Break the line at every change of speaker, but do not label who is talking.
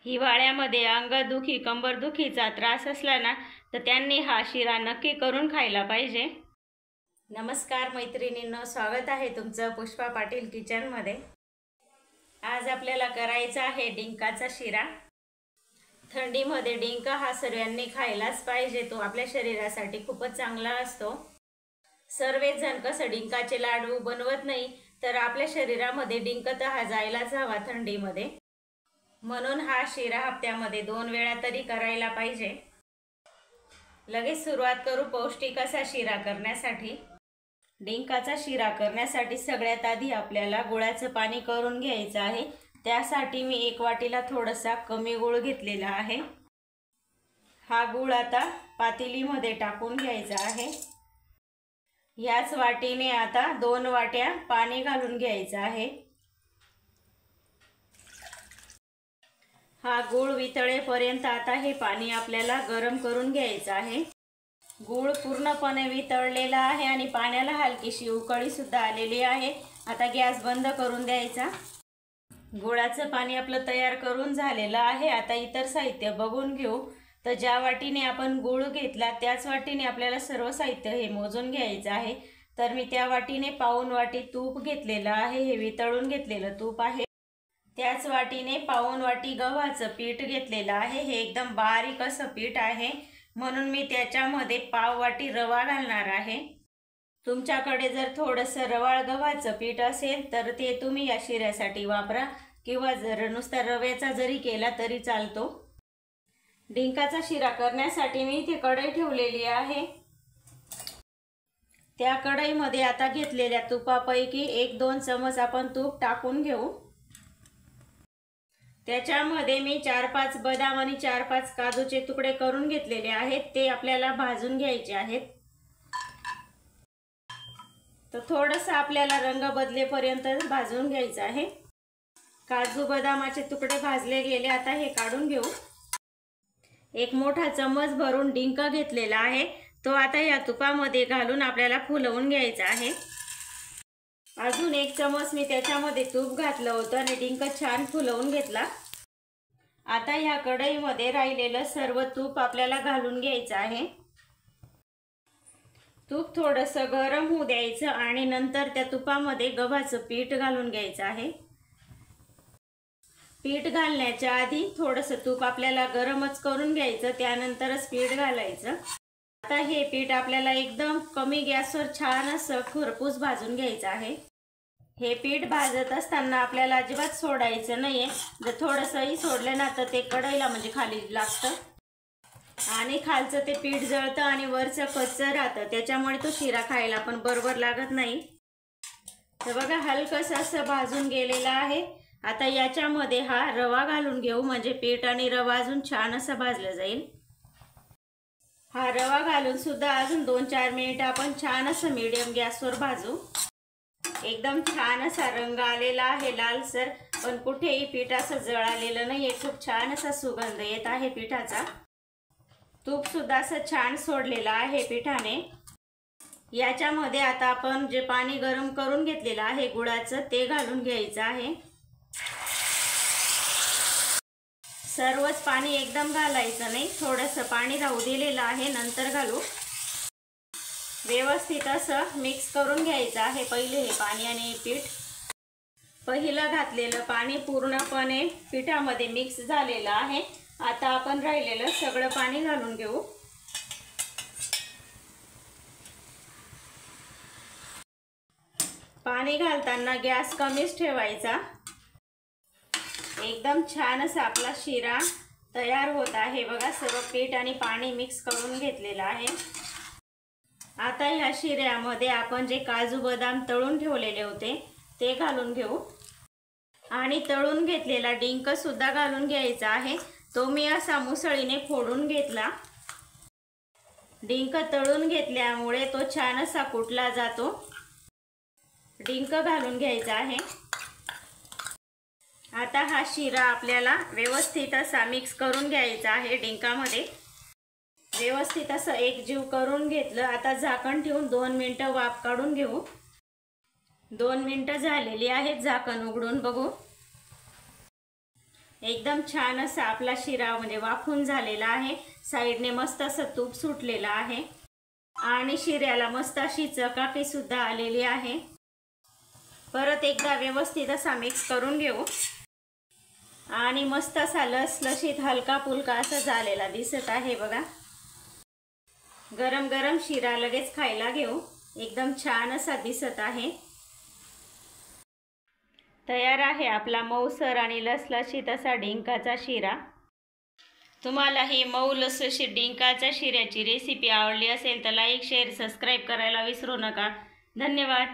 हिवाळ्यामध्ये अंगदुखी कंबरदुखीचा त्रास असला ना तर त्यांनी हा शिरा नक्की करून खायला पाहिजे। नमस्कार मैत्रिणींनो, स्वागत आहे तुमचं पुष्पा पाटील किचनमध्ये। आज आपल्याला करायचा आहे डिंकाचा शिरा। थंडीमध्ये डिंक हा सर्वांनी खायलाच पाहिजे, तो आपल्या शरीरासाठी खूपच चांगला असतो। सर्वच जण कसं डिंकाचे लाडू बनवत नाही, तर आपल्या शरीरामध्ये डिंक तर हा जायलाच हवा थंडीमध्ये, म्हणून हा शिरा हप्त्यामध्ये 2 वेळा तरी करायला पाहिजे। लगेच सुरुवात करू पौष्टिक असा शिरा करण्यासाठी। डिंकाचा शिरा करण्यासाठी सगळ्यात आधी आपल्याला गुळाचं पाणी करून घ्यायचं आहे। त्यासाठी मी 1 वाटीला थोडासा कमी गूळ घेतलेला आहे। हा गूळ आता पातेलीमध्ये टाकून घ्यायचा आहे। याच वाटीने आता 2 वाट्या पाणी घालून घ्यायचं आहे। हा गूळ वितळेपर्यंत आता हे पाणी आपल्याला गरम करून घ्यायचं आहे। गूळ पूर्णपणे वितळलेला आहे आणि पाण्याला हलकीशी उकळी सुद्धा आलेली आहे। आता गॅस बंद करून द्यायचा। गुळाचं पाणी आपलं तयार करून झालेलं आहे। आता इतर साहित्य बघून घेऊ। तर ज्या वाटीने आपण गूळ घेतला त्याच वाटीने आपल्याला सर्व साहित्य हे मोजून घ्यायचं आहे। तर मी त्या वाटीने पाऊण वाटी तूप घेतलेलं आहे, हे वितळून घेतलेलं तूप आहे। त्याच वाटीने पाऊण वाटी गव्हाचं पीठ घेतलेलं आहे, हे एकदम बारीक असं पीठ आहे, म्हणून मी त्याच्यामध्ये पाव वाटी रवा घालणार आहे। तुमच्याकडे जर थोडंसं रवाळ गव्हाचं पीठ असेल तर ते तुम्ही या शिऱ्यासाठी वापरा, किंवा जर नुसता रव्याचा जरी केला तरी चालतो। डिंकाचा शिरा करण्यासाठी मी इथे कढई ठेवलेली आहे। त्या कढईमध्ये आता घेतलेल्या तुपापैकी 1-2 चमच आपण तूप टाकून घेऊ। त्याच्यामध्ये मी 4-5 बदाम आणि 4-5 काजूचे तुकडे करून घेतलेले आहेत, ते आपल्याला भाजून घ्यायचे आहेत। तर थोडंसं आपल्याला रंग बदलेपर्यंत भाजून घ्यायचं आहे। काजू बदामाचे तुकडे भाजले गेले, आता हे काढून घेऊ। 1 मोठा चम्मच भरून डिंक घेतलेला आहे, तो आता या तुपामध्ये घालून आपल्याला फुलवून घ्यायचा आहे। अजून 1 चमच मी त्याच्यामध्ये तूप घातलं होतं आणि डिंक छान फुलवून घेतला। आता या कढईमध्ये राहिलेलं सर्व तूप आपल्याला घालून घ्यायचं आहे। तूप थोडंसं गरम होऊ द्यायचं आणि नंतर त्या तुपामध्ये गव्हाचं पीठ घालून घ्यायचं आहे। पीठ घालण्याच्या आधी थोडंसं तूप आपल्याला गरमच करून घ्यायचं, त्यानंतरच पीठ घालायचं। आता हे पीठ आपल्याला एकदम कमी गॅसवर छान असं खरपूस भाजून घ्यायचं आहे। हे पीठ भाजत असताना आपल्याला अजिबात सोडायचं नाहीये, जर थोडंसंही सोडलं ना तर ते कढईला म्हणजे खाली लागतं आणि खालचं ते पीठ जळतं आणि वरचं कच्चं राहतं, त्याच्यामुळे तो शिरा खायला पण बरोबर लागत नाही। तर बघा, हलकंसं असं भाजून गेलेलं आहे। आता याच्यामध्ये हा रवा घालून घेऊ, म्हणजे पीठ आणि रवा अजून छान असं भाजलं जाईल। हा रवा घालून सुद्धा अजून 2-4 मिनिट आपण छान असं मीडियम गॅसवर भाजू। एकदम छान असा रंग आलेला आहे लालसर, पण कुठेही पीठ असं जळालेलं नाहीये, खूप छान असा सुगंध येत आहे पिठाचा। तूप सुद्धा असं छान सोडलेलं आहे पिठाने। याच्यामध्ये आता आपण जे पाणी गरम करून घेतलेलं आहे गुळाचं, ते घालून घ्यायचं आहे। सर्वच पाणी एकदम घालायचं नाही, थोडंसं पाणी राहू दिलेलं आहे, नंतर घालू। व्यवस्थित असं मिक्स करून घ्यायचं आहे पहिले हे पाणी आणि पीठ। पहिलं घातलेलं पाणी पूर्णपणे पिठामध्ये मिक्स झालेलं आहे। आता आपण राहिलेलं सगळं पाणी घालून घेऊ। पाणी घालताना गॅस कमीच ठेवायचा। एकदम छान असा आपला शिरा तयार होत आहे। बघा, सर्व पीठ आणि पाणी मिक्स करून घेतलेलं आहे। आता ह्या शिऱ्यामध्ये आपण जे काजू बदाम तळून ठेवलेले होते ते घालून घेऊ आणि तळून घेतलेला डिंक सुद्धा घालून घ्यायचा आहे। तो मी असा मुसळीने फोडून घेतला। डिंक तळून घेतल्यामुळे तो छान असा कुटला जातो। डिंक घालून घ्यायचा आहे। आता हा शिरा आपल्याला व्यवस्थित असा मिक्स करून घ्यायचा आहे। डिंकामध्ये व्यवस्थित असं एकजीव करून घेतलं। आता झाकण ठेवून 2 मिनिटं वाफ काढून घेऊ। 2 मिनिटं झालेली आहेत, झाकण उघडून बघू। एकदम छान असा आपला शिरा म्हणजे वाफून झालेला आहे। साईडने मस्त असं तूप सुटलेलं आहे आणि शिऱ्याला मस्त अशी चकाकी सुद्धा आलेली आहे। परत एकदा व्यवस्थित असा मिक्स करून घेऊ आणि मस्त असा लसलशीत हलका फुलका असा झालेला दिसत आहे बघा। गरम गरम शिरा लगेच खायला घेऊ, एकदम छान असा दिसत आहे। तयार आहे आपला मऊसर आणि लसलशीत असा डिंकाचा शिरा। तुम्हाला ही मऊ लसलशीत डिंकाच्या शिऱ्याची रेसिपी आवडली असेल तर लाईक शेअर सबस्क्राईब करायला विसरू नका। धन्यवाद।